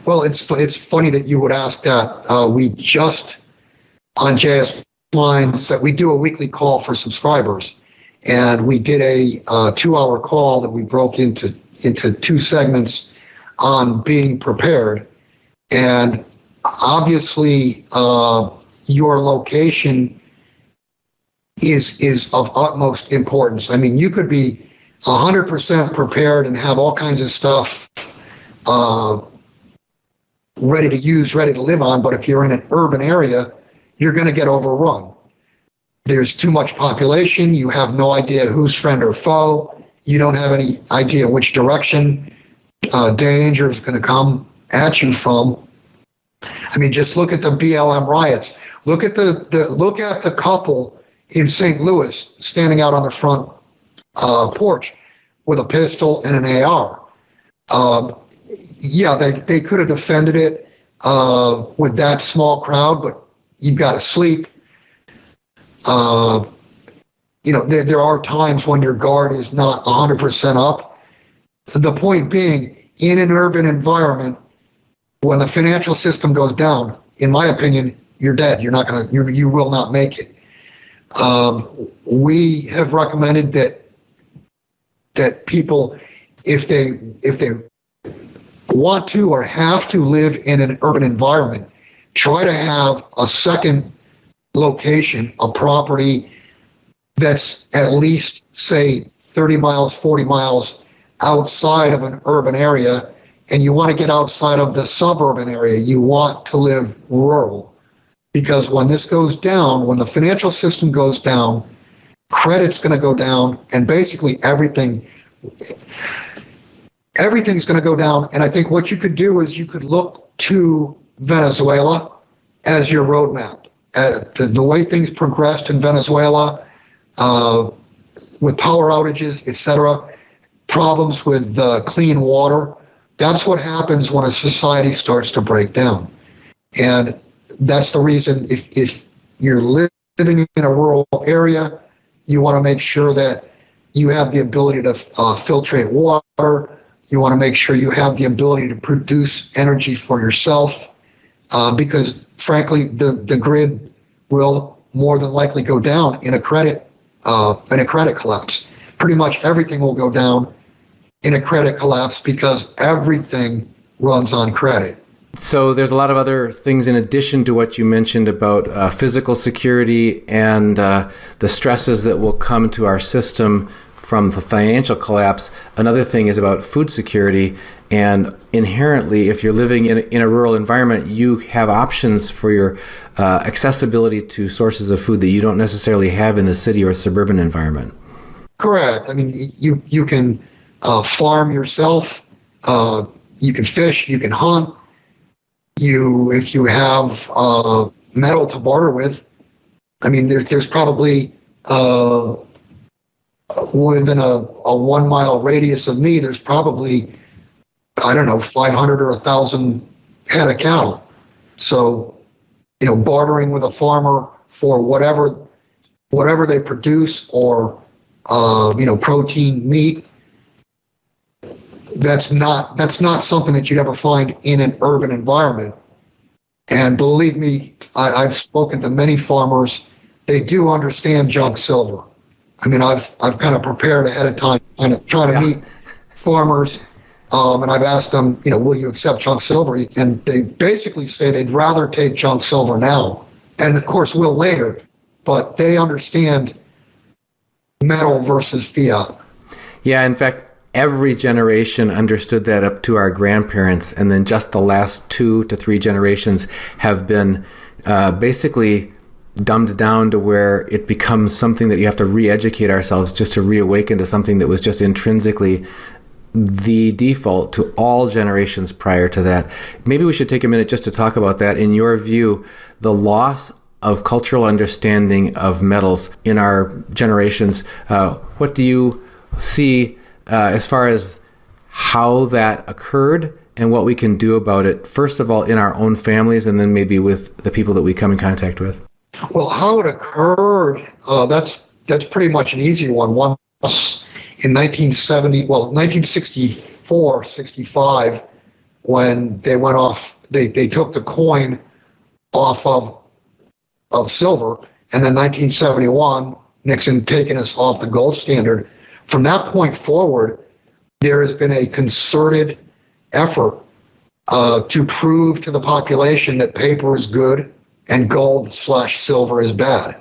Well, it's funny that you would ask that. We just on JS Lines that we do a weekly call for subscribers, and we did a 2-hour call that we broke into 2 segments on being prepared. And obviously, your location is of utmost importance. I mean, you could be 100% prepared and have all kinds of stuff ready to use, ready to live on, but if you're in an urban area, you're going to get overrun. There's too much population. You have no idea who's friend or foe. You don't have any idea which direction danger is going to come at you from. I mean, just look at the BLM riots. Look at the couple in St. Louis standing out on the front porch with a pistol and an AR. Yeah, they could have defended it with that small crowd, but you've got to sleep. There are times when your guard is not 100% up. The point being, in an urban environment, when the financial system goes down, in my opinion, you're dead. You will not make it. We have recommended that people, if they want to or have to live in an urban environment, try to have a second location, a property that's at least, say, 30 miles, 40 miles outside of an urban area, and you want to get outside of the suburban area. You want to live rural, because when this goes down, when the financial system goes down, credit's going to go down, and basically everything's going to go down. And I think what you could do is you could look to Venezuela as your roadmap. The way things progressed in Venezuela, with power outages, etc., problems with clean water, that's what happens when a society starts to break down. And that's the reason if you're living in a rural area, you want to make sure that you have the ability to filtrate water. You want to make sure you have the ability to produce energy for yourself, because frankly, the grid will more than likely go down in a credit collapse. Pretty much everything will go down in a credit collapse because everything runs on credit. So there's a lot of other things in addition to what you mentioned about physical security and the stresses that will come to our system from the financial collapse. Another thing is about food security, and inherently, if you're living in a rural environment, you have options for your accessibility to sources of food that you don't necessarily have in the city or suburban environment. Correct. I mean, you can farm yourself, you can fish, you can hunt. If you have metal to barter with, I mean, there's probably within a 1 mile radius of me, there's probably, I don't know, 500 or 1,000 head of cattle. So, bartering with a farmer for whatever they produce, or protein, meat, that's not something that you'd ever find in an urban environment. And believe me, I've spoken to many farmers. They do understand junk silver. I mean, I've kind of prepared ahead of time, kind of trying to meet farmers, and I've asked them, will you accept junk silver? And they basically say they'd rather take junk silver now, and of course will later, but they understand metal versus fiat. Yeah, in fact, every generation understood that up to our grandparents, and then just the last 2 to 3 generations have been basically dumbed down to where it becomes something that you have to re-educate ourselves just to reawaken to something that was just intrinsically the default to all generations prior to that. Maybe we should take a minute just to talk about that. In your view, the loss of cultural understanding of metals in our generations, what do you see as far as how that occurred and what we can do about it, first of all, in our own families, and then maybe with the people that we come in contact with? Well, how it occurred, that's pretty much an easy one. Once in 1964, 65, when they went off, they took the coin off of silver, and then 1971, Nixon taking us off the gold standard. From that point forward, there has been a concerted effort to prove to the population that paper is good and gold/silver is bad.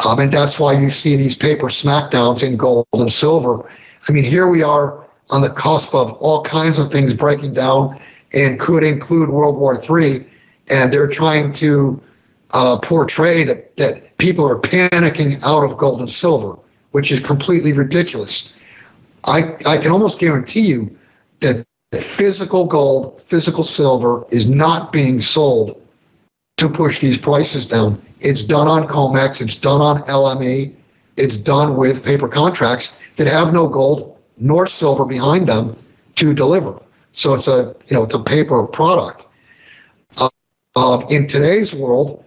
And that's why you see these paper smackdowns in gold and silver. I mean, here we are on the cusp of all kinds of things breaking down, and could include World War III, and they're trying to portray that people are panicking out of gold and silver, which is completely ridiculous. I can almost guarantee you that physical gold, physical silver is not being sold to push these prices down. It's done on COMEX, it's done on LME, it's done with paper contracts that have no gold nor silver behind them to deliver. So it's a paper product. In today's world,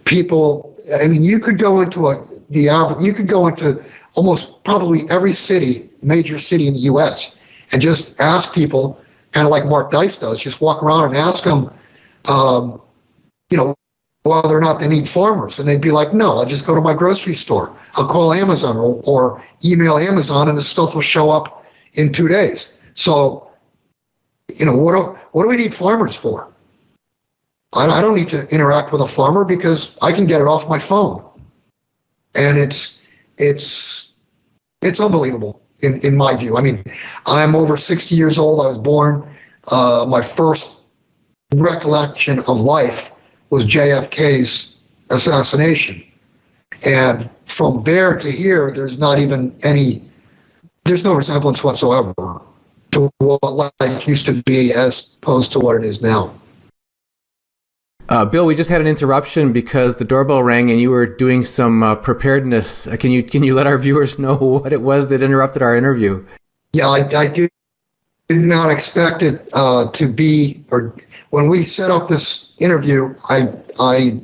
people, I mean, you could go into almost probably every major city in the U.S. and just ask people, kind of like Mark Dice does, just walk around and ask them, whether or not they need farmers. And they'd be like, no, I'll just go to my grocery store. I'll call Amazon or email Amazon, and the stuff will show up in 2 days. So, what do we need farmers for? I don't need to interact with a farmer because I can get it off my phone. And it's unbelievable in my view. I mean, I'm over 60 years old. I was born. My first recollection of life was JFK's assassination. And from there to here, there's no resemblance whatsoever to what life used to be as opposed to what it is now. Bill, we just had an interruption because the doorbell rang and you were doing some preparedness. Can you let our viewers know what it was that interrupted our interview? Yeah, I did not expect it to be, or when we set up this interview, I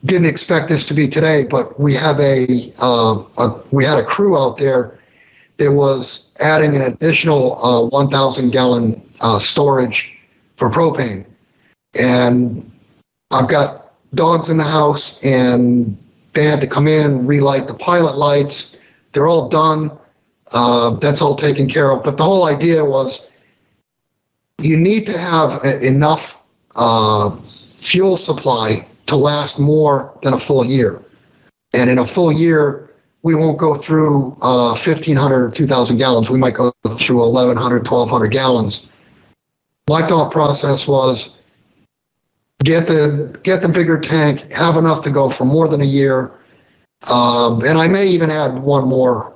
didn't expect this to be today, but we have we had a crew out there that was adding an additional 1,000 gallon storage for propane. And I've got dogs in the house, and they had to come in, relight the pilot lights. They're all done. That's all taken care of. But the whole idea was you need to have enough fuel supply to last more than a full year. And in a full year, we won't go through 1,500 or 2,000 gallons. We might go through 1,100, 1,200 gallons. My thought process was, get the bigger tank, have enough to go for more than a year, and I may even add one more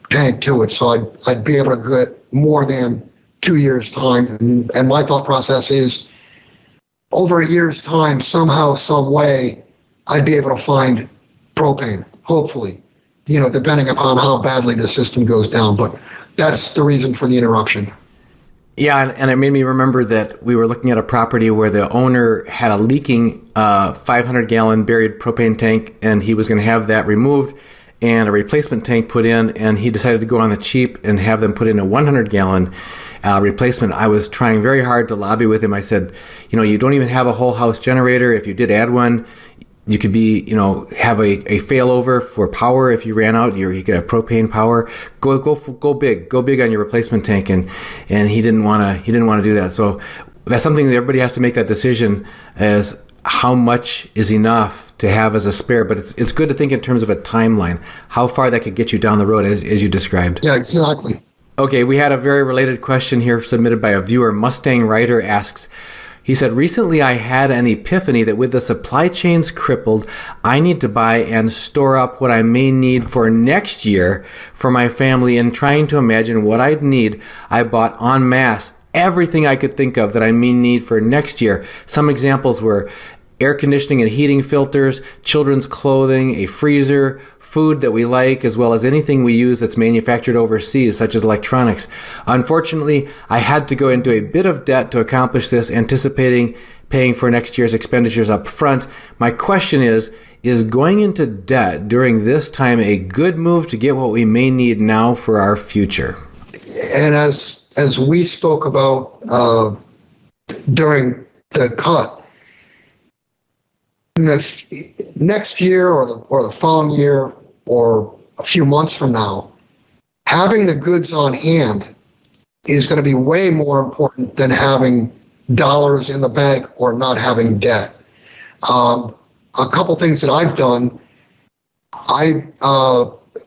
tank to it, so I'd be able to get more than 2 years' time. And my thought process is, over a year's time, somehow, some way, I'd be able to find propane, hopefully, depending upon how badly the system goes down. But that's the reason for the interruption. Yeah, and it made me remember that we were looking at a property where the owner had a leaking 500-gallon buried propane tank, and he was going to have that removed and a replacement tank put in, and he decided to go on the cheap and have them put in a 100-gallon replacement. I was trying very hard to lobby with him. I said, you don't even have a whole house generator. If you did add one, you could have a failover for power if you ran out. You could have propane power. Go big on your replacement tank, and he didn't want to do that. So that's something that everybody has to make that decision as how much is enough to have as a spare. But it's good to think in terms of a timeline, how far that could get you down the road, as you described. Yeah, exactly. Okay, we had a very related question here submitted by a viewer. Mustang Rider asks. He said, recently I had an epiphany that with the supply chains crippled, I need to buy and store up what I may need for next year for my family. And trying to imagine what I'd need, I bought en masse everything I could think of that I may need for next year. Some examples were air conditioning and heating filters, children's clothing, a freezer, food that we like, as well as anything we use that's manufactured overseas, such as electronics. Unfortunately, I had to go into a bit of debt to accomplish this, anticipating paying for next year's expenditures up front. My question is going into debt during this time a good move to get what we may need now for our future? And as as we spoke about during the cut, in the next year or the following year or a few months from now, having the goods on hand is going to be way more important than having dollars in the bank or not having debt. A couple things that I've done,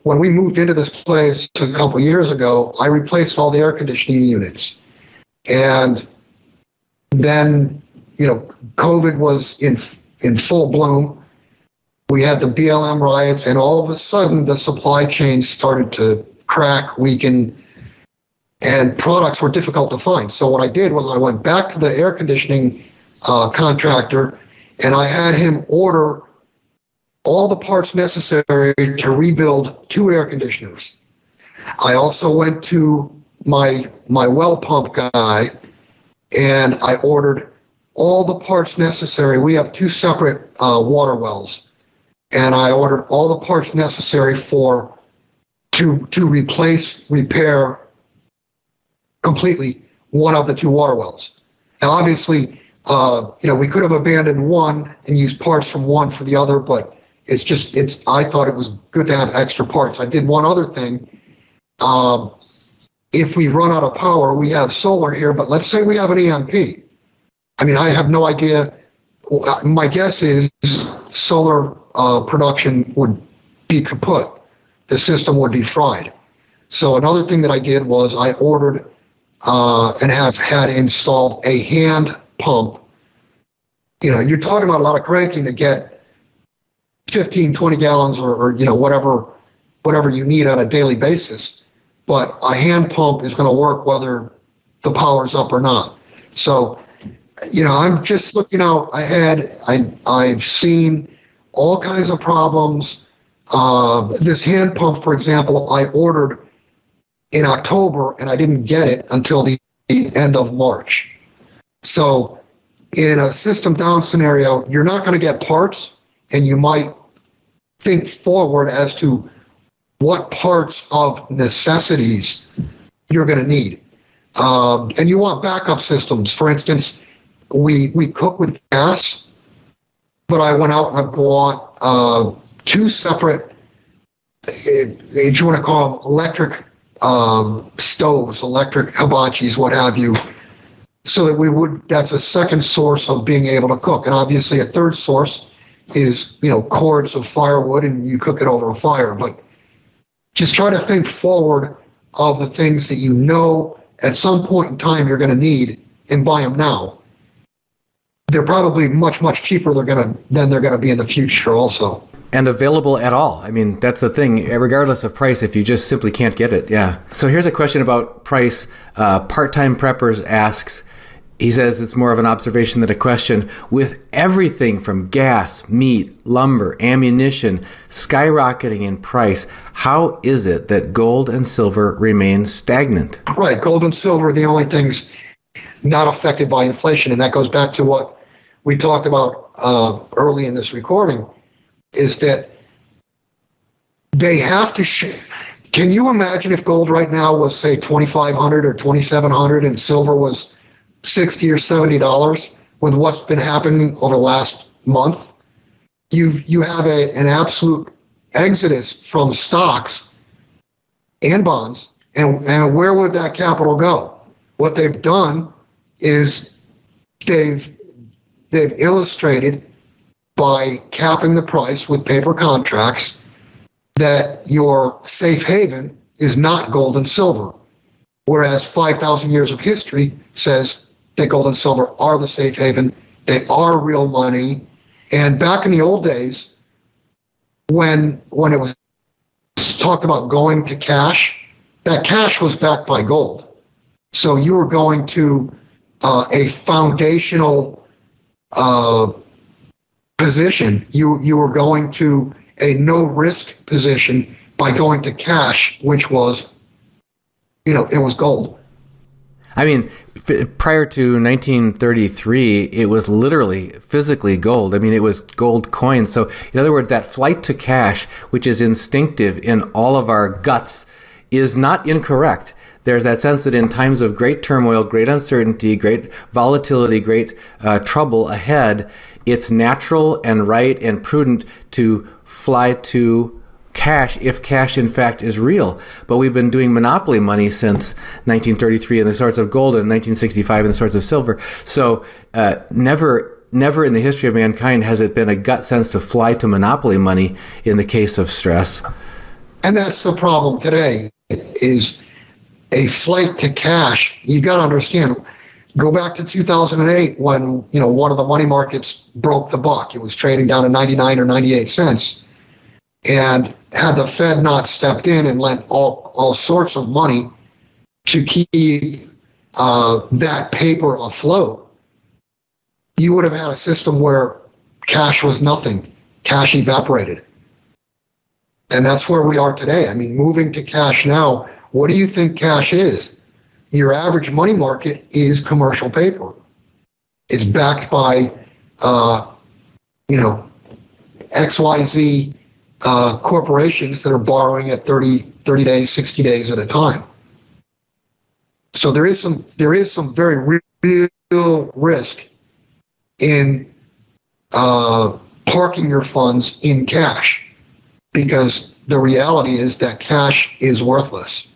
when we moved into this place a couple years ago, I replaced all the air conditioning units. And then, COVID was in full bloom. We had the BLM riots, and all of a sudden the supply chain started to crack, weaken, and products were difficult to find. So what I did was I went back to the air conditioning contractor, and I had him order all the parts necessary to rebuild 2 air conditioners. I also went to my well pump guy, and I ordered all the parts necessary. We have 2 separate water wells, and I ordered all the parts necessary to repair completely one of the 2 water wells. Now, obviously, we could have abandoned one and used parts from one for the other, but I thought it was good to have extra parts. I did one other thing. If we run out of power, we have solar here, but let's say we have an EMP. I have no idea. My guess is solar production would be kaput. The system would be fried. So another thing that I did was I ordered and have had installed a hand pump. You're talking about a lot of cranking to get 15, 20 gallons or whatever you need on a daily basis. But a hand pump is going to work whether the power's up or not. So, I'm just looking out ahead. I've seen all kinds of problems. This hand pump, for example, I ordered in October and I didn't get it until the end of March. So in a system down scenario, you're not going to get parts, and you might think forward as to what parts of necessities you're going to need. And you want backup systems. For instance, we cook with gas, but I went out and I bought 2 separate, if you want to call them electric stoves, electric hibachis, what have you, so that that's a second source of being able to cook. And obviously a third source is, cords of firewood, and you cook it over a fire. But just try to think forward of the things that at some point in time you're going to need, and buy them now. They're probably much, much cheaper than they're going to be in the future also. And available at all. That's the thing, regardless of price, if you just simply can't get it. Yeah. So here's a question about price. Part-time Preppers asks, he says it's more of an observation than a question. With everything from gas, meat, lumber, ammunition skyrocketing in price, how is it that gold and silver remain stagnant? Right. Gold and silver are the only things not affected by inflation. And that goes back to what we talked about early in this recording, is that they have to can you imagine if gold right now was, say, $2,500 or $2,700 and silver was $60 or $70 with what's been happening over the last month? You have an absolute exodus from stocks and bonds, and where would that capital go? What they've done is they've illustrated by capping the price with paper contracts that your safe haven is not gold and silver, whereas 5,000 years of history says that gold and silver are the safe haven. They are real money. And back in the old days, when it was talked about going to cash, that cash was backed by gold. So you were going to a foundational position. You were going to a no risk position by going to cash, which was, it was gold. Prior to 1933, it was literally physically gold. It was gold coins. So in other words, that flight to cash, which is instinctive in all of our guts, is not incorrect. there's that sense that in times of great turmoil, great uncertainty, great volatility, great trouble ahead, it's natural and right and prudent to fly to cash if cash in fact is real. But we've been doing monopoly money since 1933 in the sorts of gold and 1965 in the sorts of silver. So never in the history of mankind has it been a gut sense to fly to monopoly money in the case of stress. And that's the problem today, is a flight to cash. You got to understand, go back to 2008 when, one of the money markets broke the buck. It was trading down to 99 or 98 cents. And had the Fed not stepped in and lent all sorts of money to keep that paper afloat, you would have had a system where cash was nothing. Cash evaporated. And that's where we are today. I mean, moving to cash now, what do you think cash is? Your average money market is commercial paper. It's backed by, XYZ corporations that are borrowing at 30 days, 60 days at a time. So there is some very real risk in parking your funds in cash, because the reality is that cash is worthless.